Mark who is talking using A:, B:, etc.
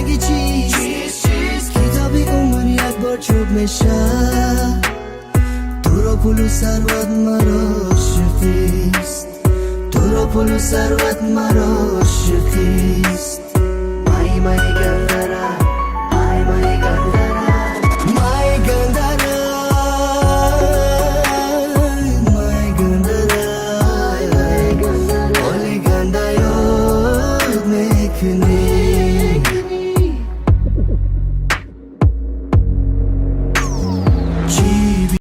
A: بگی چیست کتابی عمر یک بار چوب میشه تو را پول و ثروت مرا عاشقیست تو را پول و ثروت مرا عاشقیست مای گردره